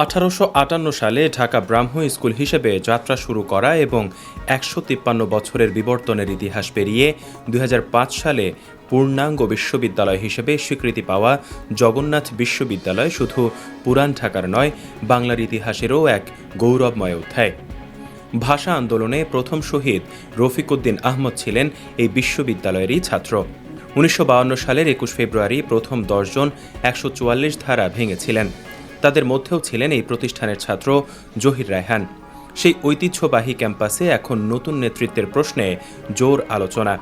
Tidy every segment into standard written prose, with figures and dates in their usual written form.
1858 সালে ঢাকা ব্রাহ্ম স্কুল হিসেবে যাত্রা শুরু করা এবং 153 বছরের বিবর্তনের ইতিহাস পেরিয়ে 2005 সালে পূর্ণাঙ্গ বিশ্ববিদ্যালয় হিসেবে স্বীকৃতি পাওয়া জগন্নাথ বিশ্ববিদ্যালয় শুধু পুরান ঢাকার নয়, বাংলার ইতিহাসেরও এক গৌরবময় অধ্যায়। ভাষা আন্দোলনে প্রথম শহীদ রফিক উদ্দিন আহমদ ছিলেন এই বিশ্ববিদ্যালয়েরই ছাত্র। 1952 সালের 21 ফেব্রুয়ারি প্রথম 10 জন 144 ধারা ভেঙেছিলেন। তাদের মধ্যেও ছিলেন এই প্রতিষ্ঠানের ছাত্র জহির রায়হান। সেই ঐতিহ্যবাহী ক্যাম্পাসে এখন নতুন নেতৃত্বের প্রশ্নে জোর আলোচনা।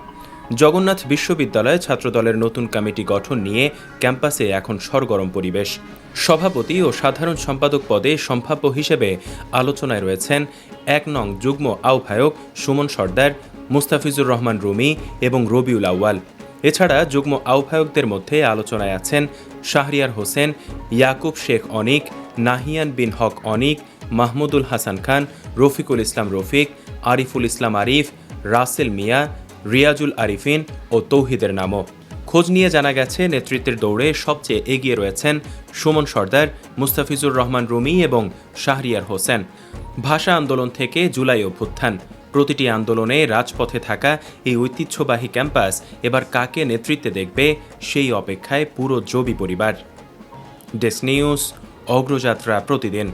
জগন্নাথ বিশ্ববিদ্যালয়ে ছাত্রদলের নতুন কমিটি গঠন নিয়ে ক্যাম্পাসে এখন সরগরম পরিবেশ। সভাপতি ও সাধারণ সম্পাদক পদে সম্ভাব্য হিসেবে আলোচনায় রয়েছেন 1 নং যুগ্ম আহ্বায়ক সুমন সর্দার, মুস্তাফিজুর রহমান রুমি এবং রবিউল আউয়াল। এছাড়া যুগ্ম আহ্বায়কদের মধ্যে আলোচনায় আছেন শাহরিয়ার হোসেন, ইয়াকুব শেখ অনিক, নাহিয়ান বিন হক অনিক, মাহমুদুল হাসান খান, রফিকুল ইসলাম রফিক, আরিফুল ইসলাম আরিফ, রাসেল মিয়া, রিয়াজুল আরিফিন ও তৌহিদের নামও। খোঁজ নিয়ে জানা গেছে নেতৃত্বের দৌড়ে সবচেয়ে এগিয়ে রয়েছেন সুমন সর্দার, মুস্তাফিজুর রহমান রুমি এবং শাহরিয়ার হোসেন। ভাষা আন্দোলন থেকে জুলাই অভ্যুত্থান, প্রতিটি আন্দোলনে রাজপথে থাকা এই ঐতিহ্যবাহী ক্যাম্পাস এবার কাকে নেতৃত্বে দেখবে সেই অপেক্ষায় পুরো জবি পরিবার। ডেস্ক নিউজ, অগ্রযাত্রা প্রতিদিন।